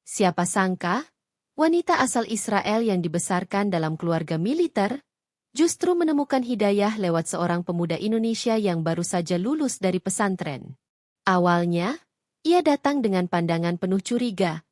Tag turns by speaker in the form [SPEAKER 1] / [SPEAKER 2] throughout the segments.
[SPEAKER 1] Siapa sangka, wanita asal Israel yang dibesarkan dalam keluarga militer, justru menemukan hidayah lewat seorang pemuda Indonesia yang baru saja lulus dari pesantren. Awalnya, ia datang dengan pandangan penuh curiga.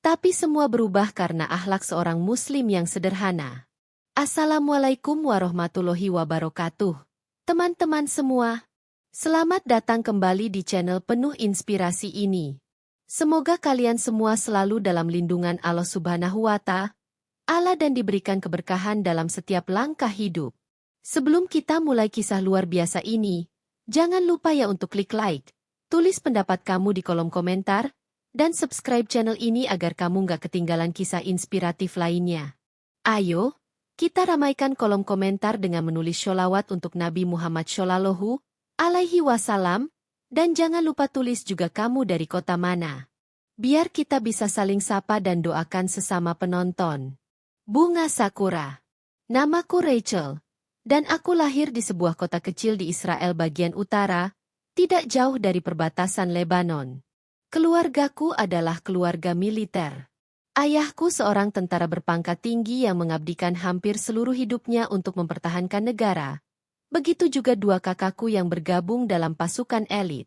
[SPEAKER 1] Tapi semua berubah karena akhlak seorang Muslim yang sederhana. Assalamualaikum warahmatullahi wabarakatuh. Teman-teman semua, selamat datang kembali di channel penuh inspirasi ini. Semoga kalian semua selalu dalam lindungan Allah Subhanahu wa Ta'ala dan diberikan keberkahan dalam setiap langkah hidup. Sebelum kita mulai kisah luar biasa ini, jangan lupa ya untuk klik like, tulis pendapat kamu di kolom komentar, dan subscribe channel ini agar kamu nggak ketinggalan kisah inspiratif lainnya. Ayo, kita ramaikan kolom komentar dengan menulis sholawat untuk Nabi Muhammad Shallallahu Alaihi Wasallam, dan jangan lupa tulis juga kamu dari kota mana. Biar kita bisa saling sapa dan doakan sesama penonton. Bunga Sakura. Namaku Rachel, dan aku lahir di sebuah kota kecil di Israel bagian utara, tidak jauh dari perbatasan Lebanon. Keluargaku adalah keluarga militer. Ayahku seorang tentara berpangkat tinggi yang mengabdikan hampir seluruh hidupnya untuk mempertahankan negara. Begitu juga dua kakakku yang bergabung dalam pasukan elit.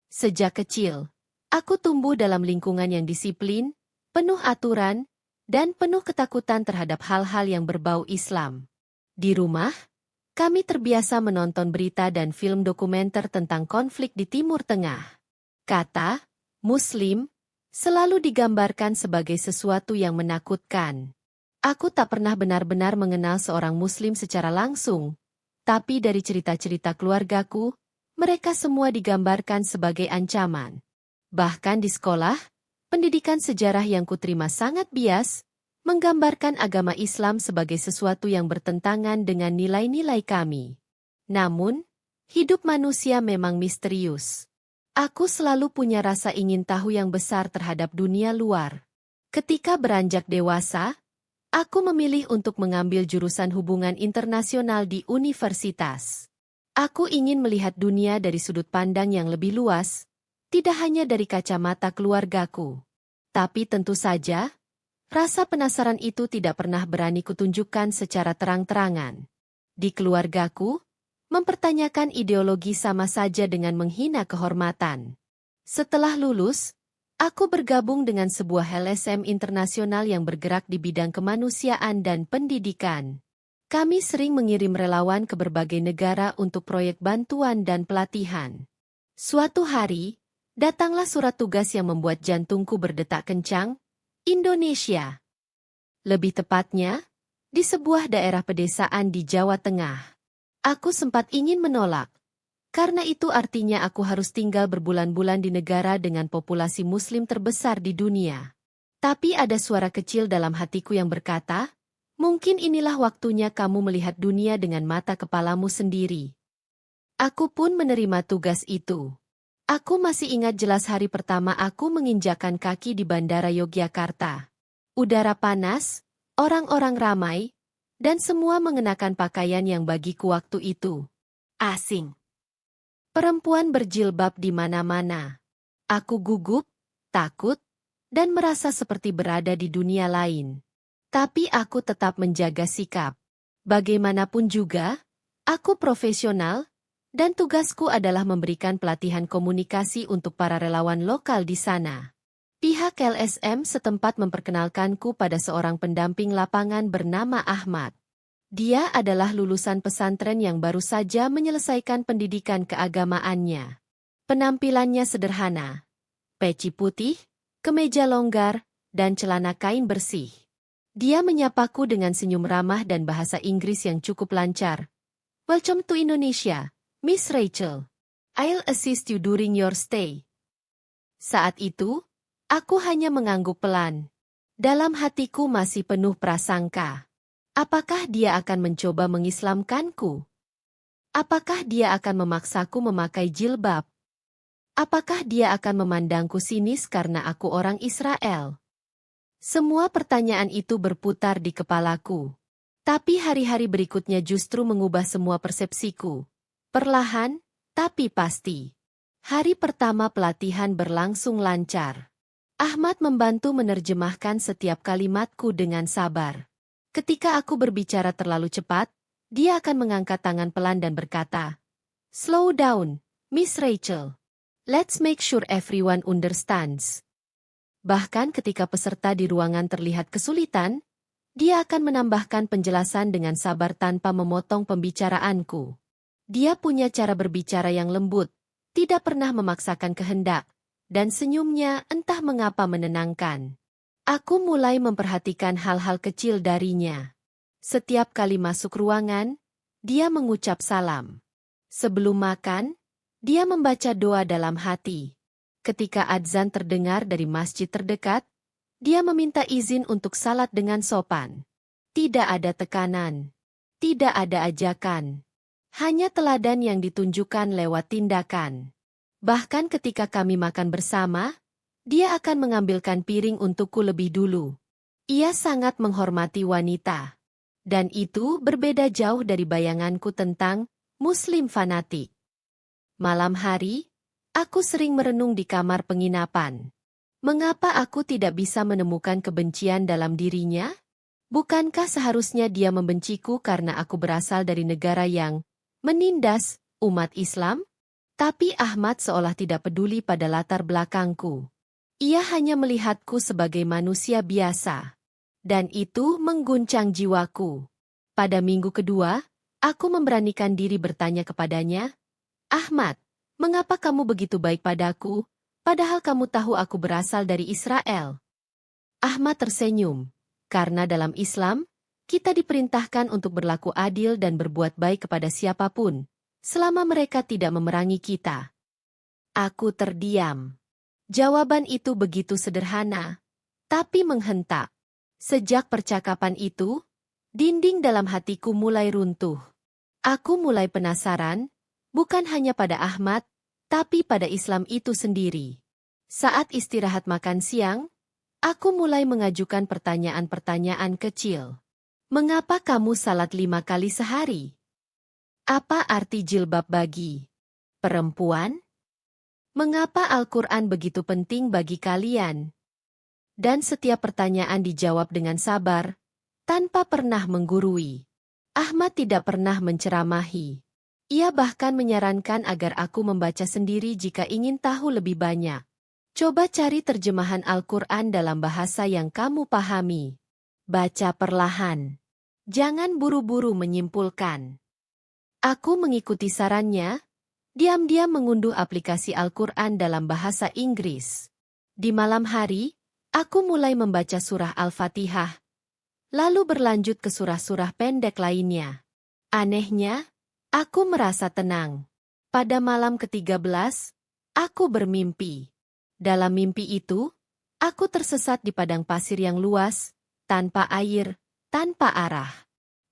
[SPEAKER 1] Sejak kecil, aku tumbuh dalam lingkungan yang disiplin, penuh aturan, dan penuh ketakutan terhadap hal-hal yang berbau Islam. Di rumah, kami terbiasa menonton berita dan film dokumenter tentang konflik di Timur Tengah. Kata Muslim selalu digambarkan sebagai sesuatu yang menakutkan. Aku tak pernah benar-benar mengenal seorang Muslim secara langsung, tapi dari cerita-cerita keluargaku, mereka semua digambarkan sebagai ancaman. Bahkan di sekolah, pendidikan sejarah yang kuterima sangat bias, menggambarkan agama Islam sebagai sesuatu yang bertentangan dengan nilai-nilai kami. Namun, hidup manusia memang misterius. Aku selalu punya rasa ingin tahu yang besar terhadap dunia luar. Ketika beranjak dewasa, aku memilih untuk mengambil jurusan hubungan internasional di universitas. Aku ingin melihat dunia dari sudut pandang yang lebih luas, tidak hanya dari kacamata keluargaku. Tapi tentu saja, rasa penasaran itu tidak pernah berani kutunjukkan secara terang-terangan. Di keluargaku, mempertanyakan ideologi sama saja dengan menghina kehormatan. Setelah lulus, aku bergabung dengan sebuah LSM internasional yang bergerak di bidang kemanusiaan dan pendidikan. Kami sering mengirim relawan ke berbagai negara untuk proyek bantuan dan pelatihan. Suatu hari, datanglah surat tugas yang membuat jantungku berdetak kencang, Indonesia. Lebih tepatnya, di sebuah daerah pedesaan di Jawa Tengah. Aku sempat ingin menolak, karena itu artinya aku harus tinggal berbulan-bulan di negara dengan populasi Muslim terbesar di dunia. Tapi ada suara kecil dalam hatiku yang berkata, mungkin inilah waktunya kamu melihat dunia dengan mata kepalamu sendiri. Aku pun menerima tugas itu. Aku masih ingat jelas hari pertama aku menginjakan kaki di Bandara Yogyakarta. Udara panas, orang-orang ramai, dan semua mengenakan pakaian yang bagiku waktu itu asing. Perempuan berjilbab di mana-mana. Aku gugup, takut, dan merasa seperti berada di dunia lain. Tapi aku tetap menjaga sikap. Bagaimanapun juga, aku profesional, dan tugasku adalah memberikan pelatihan komunikasi untuk para relawan lokal di sana. Pihak LSM setempat memperkenalkanku pada seorang pendamping lapangan bernama Ahmad. Dia adalah lulusan pesantren yang baru saja menyelesaikan pendidikan keagamaannya. Penampilannya sederhana. Peci putih, kemeja longgar, dan celana kain bersih. Dia menyapaku dengan senyum ramah dan bahasa Inggris yang cukup lancar. Welcome to Indonesia, Miss Rachel. I'll assist you during your stay. Saat itu, aku hanya mengangguk pelan. Dalam hatiku masih penuh prasangka. Apakah dia akan mencoba mengislamkanku? Apakah dia akan memaksaku memakai jilbab? Apakah dia akan memandangku sinis karena aku orang Israel? Semua pertanyaan itu berputar di kepalaku. Tapi hari-hari berikutnya justru mengubah semua persepsiku. Perlahan, tapi pasti. Hari pertama pelatihan berlangsung lancar. Ahmad membantu menerjemahkan setiap kalimatku dengan sabar. Ketika aku berbicara terlalu cepat, dia akan mengangkat tangan pelan dan berkata, "Slow down, Miss Rachel. Let's make sure everyone understands." Bahkan ketika peserta di ruangan terlihat kesulitan, dia akan menambahkan penjelasan dengan sabar tanpa memotong pembicaraanku. Dia punya cara berbicara yang lembut, tidak pernah memaksakan kehendak, dan senyumnya entah mengapa menenangkan. Aku mulai memperhatikan hal-hal kecil darinya. Setiap kali masuk ruangan, dia mengucap salam. Sebelum makan, dia membaca doa dalam hati. Ketika adzan terdengar dari masjid terdekat, dia meminta izin untuk salat dengan sopan. Tidak ada tekanan. Tidak ada ajakan. Hanya teladan yang ditunjukkan lewat tindakan. Bahkan ketika kami makan bersama, dia akan mengambilkan piring untukku lebih dulu. Ia sangat menghormati wanita. Dan itu berbeda jauh dari bayanganku tentang Muslim fanatik. Malam hari, aku sering merenung di kamar penginapan. Mengapa aku tidak bisa menemukan kebencian dalam dirinya? Bukankah seharusnya dia membenciku karena aku berasal dari negara yang menindas umat Islam? Tapi Ahmad seolah tidak peduli pada latar belakangku. Ia hanya melihatku sebagai manusia biasa. Dan itu mengguncang jiwaku. Pada minggu kedua, aku memberanikan diri bertanya kepadanya, "Ahmad, mengapa kamu begitu baik padaku, padahal kamu tahu aku berasal dari Israel?" Ahmad tersenyum, karena dalam Islam, kita diperintahkan untuk berlaku adil dan berbuat baik kepada siapapun, selama mereka tidak memerangi kita. Aku terdiam. Jawaban itu begitu sederhana, tapi menghentak. Sejak percakapan itu, dinding dalam hatiku mulai runtuh. Aku mulai penasaran, bukan hanya pada Ahmad, tapi pada Islam itu sendiri. Saat istirahat makan siang, aku mulai mengajukan pertanyaan-pertanyaan kecil. Mengapa kamu salat 5 kali sehari? Apa arti jilbab bagi perempuan? Mengapa Al-Quran begitu penting bagi kalian? Dan setiap pertanyaan dijawab dengan sabar, tanpa pernah menggurui. Ahmad tidak pernah menceramahi. Ia bahkan menyarankan agar aku membaca sendiri jika ingin tahu lebih banyak. Coba cari terjemahan Al-Quran dalam bahasa yang kamu pahami. Baca perlahan. Jangan buru-buru menyimpulkan. Aku mengikuti sarannya, diam-diam mengunduh aplikasi Al-Quran dalam bahasa Inggris. Di malam hari, aku mulai membaca surah Al-Fatihah, lalu berlanjut ke surah-surah pendek lainnya. Anehnya, aku merasa tenang. Pada malam ke-13, aku bermimpi. Dalam mimpi itu, aku tersesat di padang pasir yang luas, tanpa air, tanpa arah.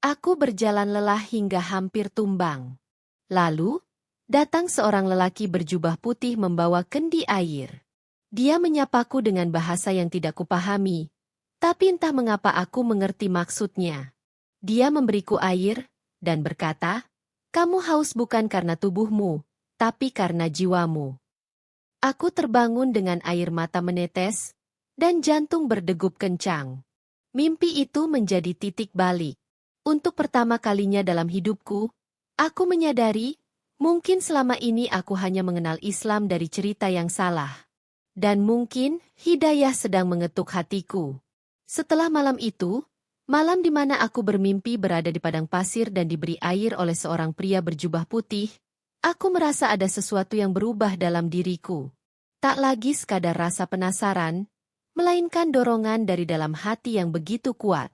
[SPEAKER 1] Aku berjalan lelah hingga hampir tumbang. Lalu, datang seorang lelaki berjubah putih membawa kendi air. Dia menyapaku dengan bahasa yang tidak kupahami, tapi entah mengapa aku mengerti maksudnya. Dia memberiku air, dan berkata, "Kamu haus bukan karena tubuhmu, tapi karena jiwamu." Aku terbangun dengan air mata menetes, dan jantung berdegup kencang. Mimpi itu menjadi titik balik. Untuk pertama kalinya dalam hidupku, aku menyadari, mungkin selama ini aku hanya mengenal Islam dari cerita yang salah. Dan mungkin, hidayah sedang mengetuk hatiku. Setelah malam itu, malam di mana aku bermimpi berada di padang pasir dan diberi air oleh seorang pria berjubah putih, aku merasa ada sesuatu yang berubah dalam diriku. Tak lagi sekadar rasa penasaran, melainkan dorongan dari dalam hati yang begitu kuat.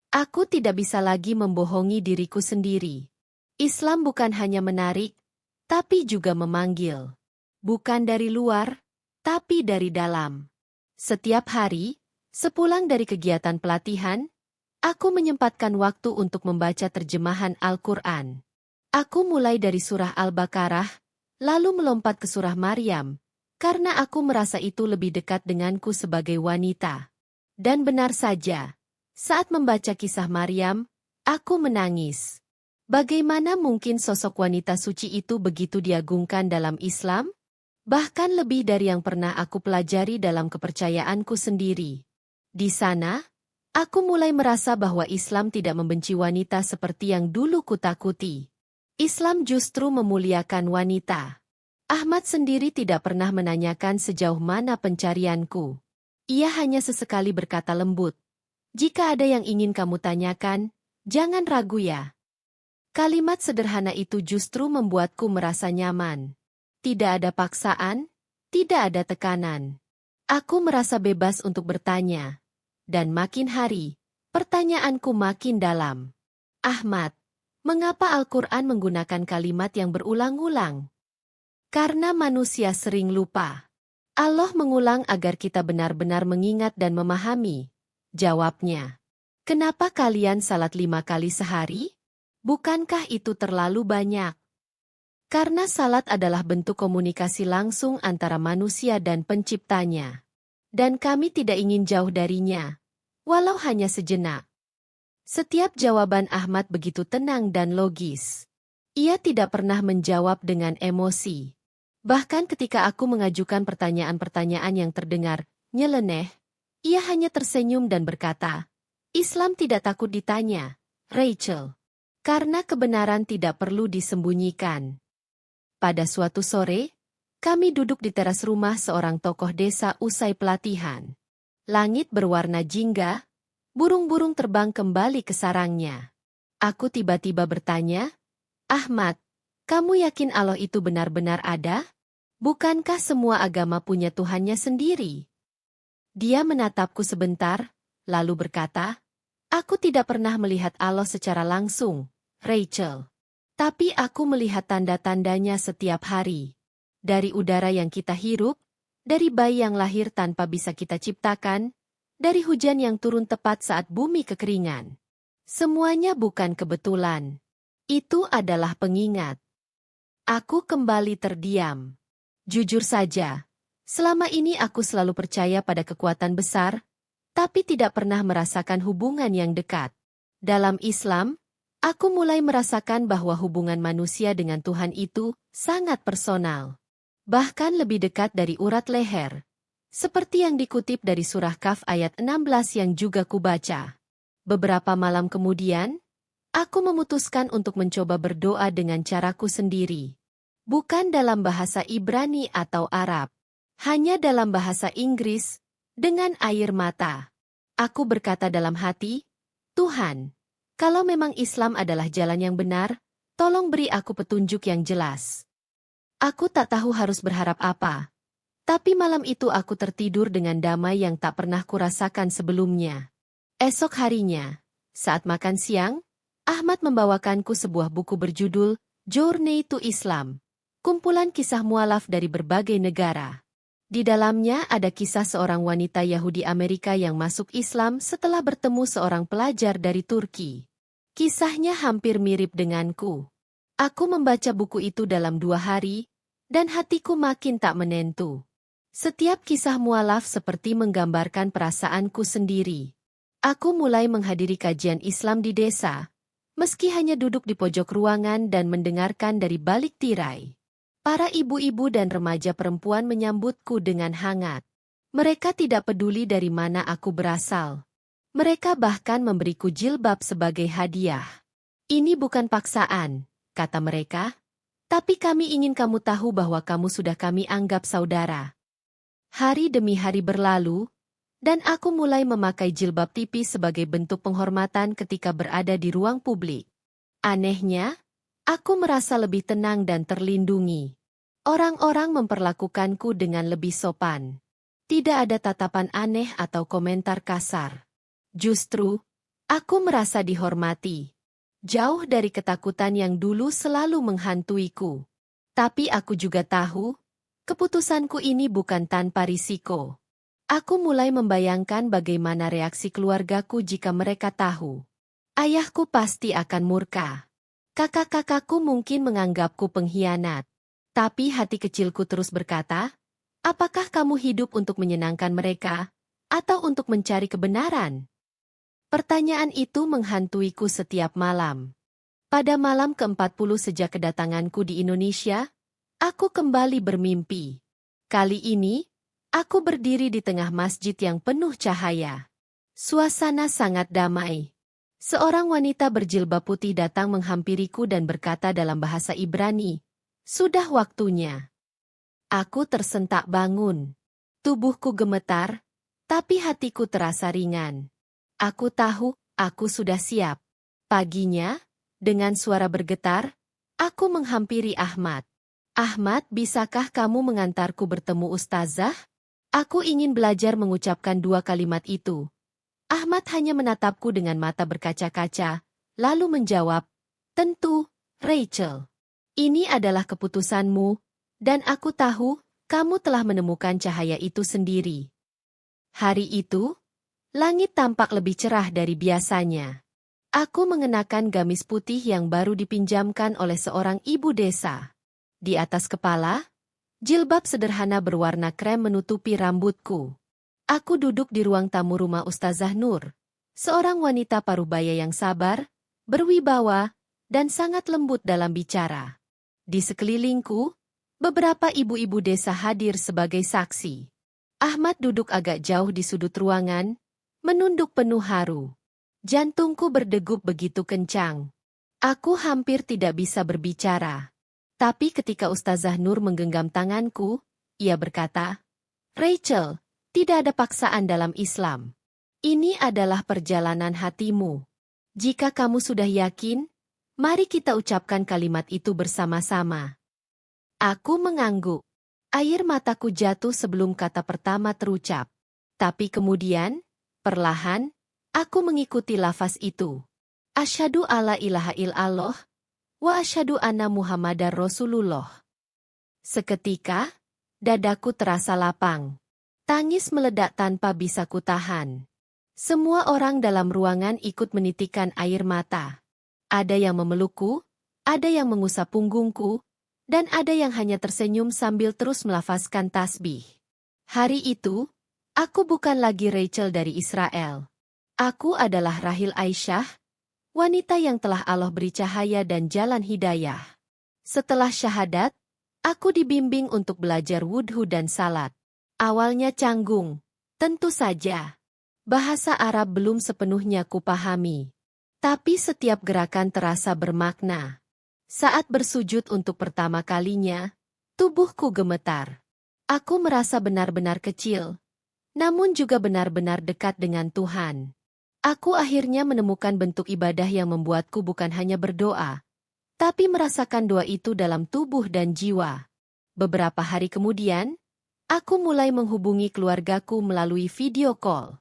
[SPEAKER 1] Aku tidak bisa lagi membohongi diriku sendiri. Islam bukan hanya menarik, tapi juga memanggil. Bukan dari luar, tapi dari dalam. Setiap hari, sepulang dari kegiatan pelatihan, aku menyempatkan waktu untuk membaca terjemahan Al-Quran. Aku mulai dari surah Al-Baqarah, lalu melompat ke surah Maryam, karena aku merasa itu lebih dekat denganku sebagai wanita. Dan benar saja, saat membaca kisah Maryam, aku menangis. Bagaimana mungkin sosok wanita suci itu begitu diagungkan dalam Islam? Bahkan lebih dari yang pernah aku pelajari dalam kepercayaanku sendiri. Di sana, aku mulai merasa bahwa Islam tidak membenci wanita seperti yang dulu kutakuti. Islam justru memuliakan wanita. Ahmad sendiri tidak pernah menanyakan sejauh mana pencarianku. Ia hanya sesekali berkata lembut, "Jika ada yang ingin kamu tanyakan, jangan ragu ya." Kalimat sederhana itu justru membuatku merasa nyaman. Tidak ada paksaan, tidak ada tekanan. Aku merasa bebas untuk bertanya. Dan makin hari, pertanyaanku makin dalam. Ahmad, mengapa Al-Quran menggunakan kalimat yang berulang-ulang? Karena manusia sering lupa. Allah mengulang agar kita benar-benar mengingat dan memahami. Jawabnya, kenapa kalian salat 5 kali sehari? Bukankah itu terlalu banyak? Karena salat adalah bentuk komunikasi langsung antara manusia dan penciptanya. Dan kami tidak ingin jauh darinya, walau hanya sejenak. Setiap jawaban Ahmad begitu tenang dan logis. Ia tidak pernah menjawab dengan emosi. Bahkan ketika aku mengajukan pertanyaan-pertanyaan yang terdengar nyeleneh, ia hanya tersenyum dan berkata, "Islam tidak takut ditanya, Rachel. Karena kebenaran tidak perlu disembunyikan." Pada suatu sore, kami duduk di teras rumah seorang tokoh desa usai pelatihan. Langit berwarna jingga, burung-burung terbang kembali ke sarangnya. Aku tiba-tiba bertanya, "Ahmad, kamu yakin Allah itu benar-benar ada? Bukankah semua agama punya Tuhannya sendiri?" Dia menatapku sebentar, lalu berkata, "Aku tidak pernah melihat Allah secara langsung, Rachel. Tapi aku melihat tanda-tandanya setiap hari. Dari udara yang kita hirup, dari bayi yang lahir tanpa bisa kita ciptakan, dari hujan yang turun tepat saat bumi kekeringan. Semuanya bukan kebetulan. Itu adalah pengingat." Aku kembali terdiam. Jujur saja, selama ini aku selalu percaya pada kekuatan besar, tapi tidak pernah merasakan hubungan yang dekat. Dalam Islam, aku mulai merasakan bahwa hubungan manusia dengan Tuhan itu sangat personal. Bahkan lebih dekat dari urat leher. Seperti yang dikutip dari surah Kaf ayat 16 yang juga kubaca. Beberapa malam kemudian, aku memutuskan untuk mencoba berdoa dengan caraku sendiri. Bukan dalam bahasa Ibrani atau Arab. Hanya dalam bahasa Inggris, dengan air mata. Aku berkata dalam hati, "Tuhan, kalau memang Islam adalah jalan yang benar, tolong beri aku petunjuk yang jelas." Aku tak tahu harus berharap apa. Tapi malam itu aku tertidur dengan damai yang tak pernah kurasakan sebelumnya. Esok harinya, saat makan siang, Ahmad membawakanku sebuah buku berjudul Journey to Islam, kumpulan kisah mualaf dari berbagai negara. Di dalamnya ada kisah seorang wanita Yahudi Amerika yang masuk Islam setelah bertemu seorang pelajar dari Turki. Kisahnya hampir mirip denganku. Aku membaca buku itu dalam 2 hari, dan hatiku makin tak menentu. Setiap kisah mualaf seperti menggambarkan perasaanku sendiri. Aku mulai menghadiri kajian Islam di desa, meski hanya duduk di pojok ruangan dan mendengarkan dari balik tirai. Para ibu-ibu dan remaja perempuan menyambutku dengan hangat. Mereka tidak peduli dari mana aku berasal. Mereka bahkan memberiku jilbab sebagai hadiah. "Ini bukan paksaan," kata mereka, "tapi kami ingin kamu tahu bahwa kamu sudah kami anggap saudara." Hari demi hari berlalu, dan aku mulai memakai jilbab tipis sebagai bentuk penghormatan ketika berada di ruang publik. Anehnya, aku merasa lebih tenang dan terlindungi. Orang-orang memperlakukanku dengan lebih sopan. Tidak ada tatapan aneh atau komentar kasar. Justru, aku merasa dihormati. Jauh dari ketakutan yang dulu selalu menghantuiku. Tapi aku juga tahu, keputusanku ini bukan tanpa risiko. Aku mulai membayangkan bagaimana reaksi keluargaku jika mereka tahu. Ayahku pasti akan murka. Kakak-kakakku mungkin menganggapku pengkhianat. Tapi hati kecilku terus berkata, apakah kamu hidup untuk menyenangkan mereka, atau untuk mencari kebenaran? Pertanyaan itu menghantuiku setiap malam. Pada malam ke-40 sejak kedatanganku di Indonesia, aku kembali bermimpi. Kali ini, aku berdiri di tengah masjid yang penuh cahaya. Suasana sangat damai. Seorang wanita berjilbab putih datang menghampiriku dan berkata dalam bahasa Ibrani, "Sudah waktunya." Aku tersentak bangun. Tubuhku gemetar, tapi hatiku terasa ringan. Aku tahu, aku sudah siap. Paginya, dengan suara bergetar, aku menghampiri Ahmad. "Ahmad, bisakah kamu mengantarku bertemu Ustazah?" Aku ingin belajar mengucapkan dua kalimat itu. Ahmad hanya menatapku dengan mata berkaca-kaca, lalu menjawab, "Tentu, Rachel. Ini adalah keputusanmu, dan aku tahu kamu telah menemukan cahaya itu sendiri." Hari itu, langit tampak lebih cerah dari biasanya. Aku mengenakan gamis putih yang baru dipinjamkan oleh seorang ibu desa. Di atas kepala, jilbab sederhana berwarna krem menutupi rambutku. Aku duduk di ruang tamu rumah Ustazah Nur, seorang wanita parubaya yang sabar, berwibawa, dan sangat lembut dalam bicara. Di sekelilingku, beberapa ibu-ibu desa hadir sebagai saksi. Ahmad duduk agak jauh di sudut ruangan, menunduk penuh haru. Jantungku berdegup begitu kencang. Aku hampir tidak bisa berbicara. Tapi ketika Ustazah Nur menggenggam tanganku, ia berkata, "Rachel, tidak ada paksaan dalam Islam. Ini adalah perjalanan hatimu. Jika kamu sudah yakin, mari kita ucapkan kalimat itu bersama-sama." Aku mengangguk. Air mataku jatuh sebelum kata pertama terucap. Tapi kemudian, perlahan, aku mengikuti lafaz itu. Asyhadu alla ilaha illallah, wa asyhadu anna Muhammadar Rasulullah. Seketika, dadaku terasa lapang. Tangis meledak tanpa bisa kutahan. Semua orang dalam ruangan ikut menitikkan air mata. Ada yang memelukku, ada yang mengusap punggungku, dan ada yang hanya tersenyum sambil terus melafazkan tasbih. Hari itu, aku bukan lagi Rachel dari Israel. Aku adalah Rahil Aisyah, wanita yang telah Allah beri cahaya dan jalan hidayah. Setelah syahadat, aku dibimbing untuk belajar wudhu dan salat. Awalnya canggung, tentu saja. Bahasa Arab belum sepenuhnya kupahami. Tapi setiap gerakan terasa bermakna. Saat bersujud untuk pertama kalinya, tubuhku gemetar. Aku merasa benar-benar kecil, namun juga benar-benar dekat dengan Tuhan. Aku akhirnya menemukan bentuk ibadah yang membuatku bukan hanya berdoa, tapi merasakan doa itu dalam tubuh dan jiwa. Beberapa hari kemudian, aku mulai menghubungi keluargaku melalui video call.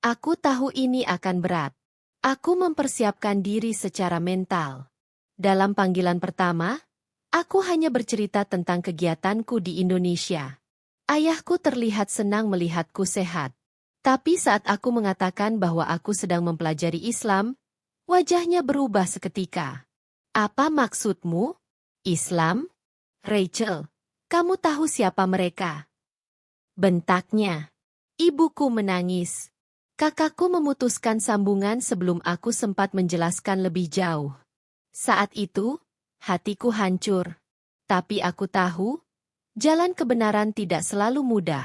[SPEAKER 1] Aku tahu ini akan berat. Aku mempersiapkan diri secara mental. Dalam panggilan pertama, aku hanya bercerita tentang kegiatanku di Indonesia. Ayahku terlihat senang melihatku sehat. Tapi saat aku mengatakan bahwa aku sedang mempelajari Islam, wajahnya berubah seketika. "Apa maksudmu? Islam? Rachel, kamu tahu siapa mereka?" bentaknya. Ibuku menangis. Kakakku memutuskan sambungan sebelum aku sempat menjelaskan lebih jauh. Saat itu, hatiku hancur. Tapi aku tahu, jalan kebenaran tidak selalu mudah.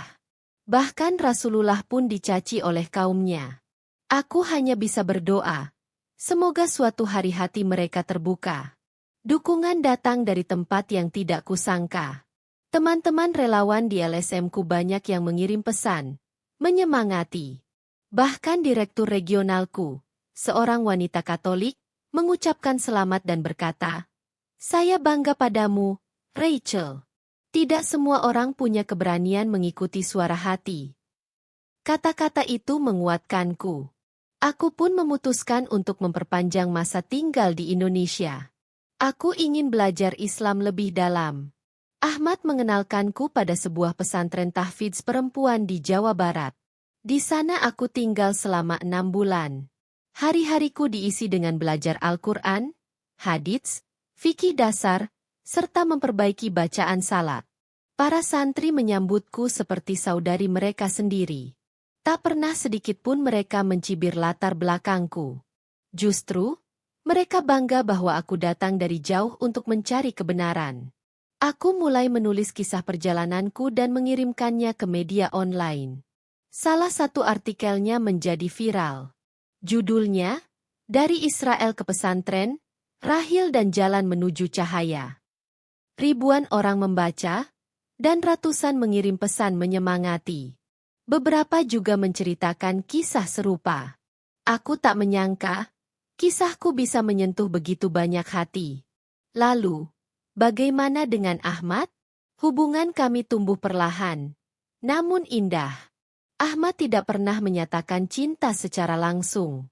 [SPEAKER 1] Bahkan Rasulullah pun dicaci oleh kaumnya. Aku hanya bisa berdoa. Semoga suatu hari hati mereka terbuka. Dukungan datang dari tempat yang tidak kusangka. Teman-teman relawan di LSM-ku banyak yang mengirim pesan, menyemangati. Bahkan direktur regionalku, seorang wanita Katolik, mengucapkan selamat dan berkata, "Saya bangga padamu, Rachel. Tidak semua orang punya keberanian mengikuti suara hati." Kata-kata itu menguatkanku. Aku pun memutuskan untuk memperpanjang masa tinggal di Indonesia. Aku ingin belajar Islam lebih dalam. Ahmad mengenalkanku pada sebuah pesantren tahfidz perempuan di Jawa Barat. Di sana aku tinggal selama 6 bulan. Hari-hariku diisi dengan belajar Al-Quran, hadits, fikih dasar, serta memperbaiki bacaan salat. Para santri menyambutku seperti saudari mereka sendiri. Tak pernah sedikit pun mereka mencibir latar belakangku. Justru, mereka bangga bahwa aku datang dari jauh untuk mencari kebenaran. Aku mulai menulis kisah perjalananku dan mengirimkannya ke media online. Salah satu artikelnya menjadi viral. Judulnya, Dari Israel ke Pesantren, Rahil dan Jalan Menuju Cahaya. Ribuan orang membaca, dan ratusan mengirim pesan menyemangati. Beberapa juga menceritakan kisah serupa. Aku tak menyangka, kisahku bisa menyentuh begitu banyak hati. Lalu, bagaimana dengan Ahmad? Hubungan kami tumbuh perlahan, namun indah. Ahmad tidak pernah menyatakan cinta secara langsung.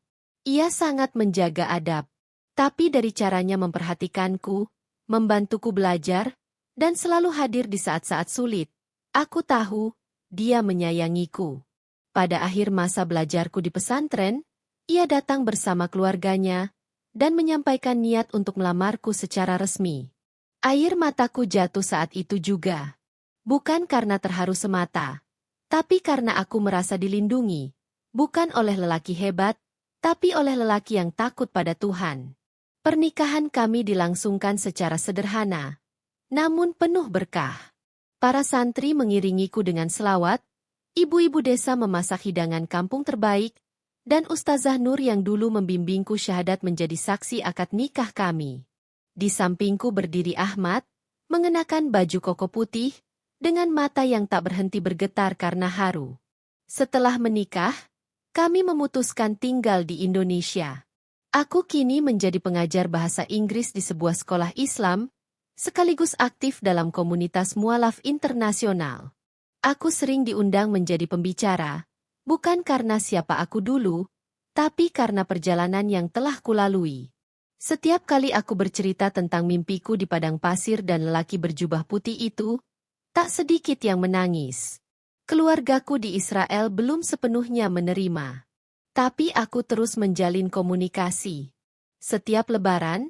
[SPEAKER 1] Ia sangat menjaga adab, tapi dari caranya memperhatikanku, membantuku belajar, dan selalu hadir di saat-saat sulit, aku tahu dia menyayangiku. Pada akhir masa belajarku di pesantren, ia datang bersama keluarganya dan menyampaikan niat untuk melamarku secara resmi. Air mataku jatuh saat itu juga. Bukan karena terharu semata, tapi karena aku merasa dilindungi, bukan oleh lelaki hebat, tapi oleh lelaki yang takut pada Tuhan. Pernikahan kami dilangsungkan secara sederhana, namun penuh berkah. Para santri mengiringiku dengan selawat, ibu-ibu desa memasak hidangan kampung terbaik, dan Ustazah Nur yang dulu membimbingku syahadat menjadi saksi akad nikah kami. Di sampingku berdiri Ahmad, mengenakan baju koko putih, dengan mata yang tak berhenti bergetar karena haru. Setelah menikah, kami memutuskan tinggal di Indonesia. Aku kini menjadi pengajar bahasa Inggris di sebuah sekolah Islam, sekaligus aktif dalam komunitas mualaf internasional. Aku sering diundang menjadi pembicara, bukan karena siapa aku dulu, tapi karena perjalanan yang telah kulalui. Setiap kali aku bercerita tentang mimpiku di padang pasir dan lelaki berjubah putih itu, tak sedikit yang menangis. Keluargaku di Israel belum sepenuhnya menerima. Tapi aku terus menjalin komunikasi. Setiap lebaran,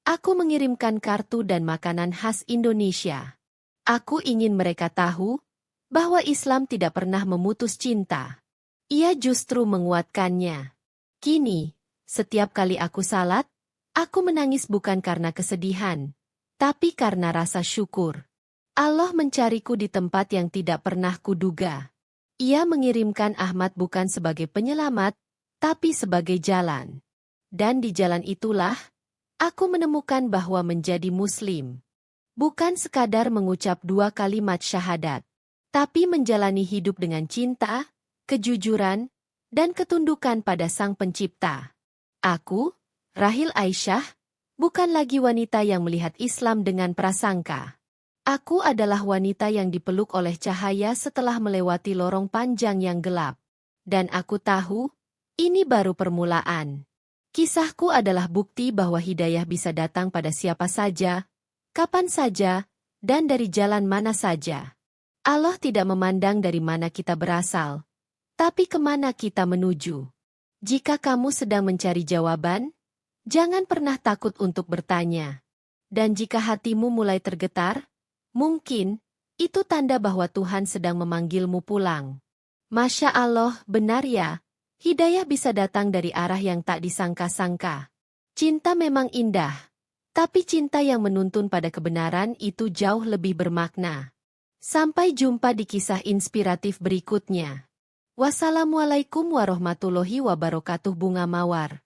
[SPEAKER 1] aku mengirimkan kartu dan makanan khas Indonesia. Aku ingin mereka tahu bahwa Islam tidak pernah memutus cinta. Ia justru menguatkannya. Kini, setiap kali aku salat, aku menangis bukan karena kesedihan, tapi karena rasa syukur. Allah mencariku di tempat yang tidak pernah kuduga. Ia mengirimkan Ahmad bukan sebagai penyelamat, tapi sebagai jalan. Dan di jalan itulah, aku menemukan bahwa menjadi Muslim bukan sekadar mengucap 2 kalimat syahadat, tapi menjalani hidup dengan cinta, kejujuran, dan ketundukan pada Sang Pencipta. Aku, Rahil Aisyah, bukan lagi wanita yang melihat Islam dengan prasangka. Aku adalah wanita yang dipeluk oleh cahaya setelah melewati lorong panjang yang gelap. Dan aku tahu, ini baru permulaan. Kisahku adalah bukti bahwa hidayah bisa datang pada siapa saja, kapan saja, dan dari jalan mana saja. Allah tidak memandang dari mana kita berasal, tapi kemana kita menuju. Jika kamu sedang mencari jawaban, jangan pernah takut untuk bertanya. Dan jika hatimu mulai tergetar, mungkin, itu tanda bahwa Tuhan sedang memanggilmu pulang. Masya Allah, benar ya, hidayah bisa datang dari arah yang tak disangka-sangka. Cinta memang indah, tapi cinta yang menuntun pada kebenaran itu jauh lebih bermakna. Sampai jumpa di kisah inspiratif berikutnya. Wassalamualaikum warahmatullahi wabarakatuh. Bunga Mawar.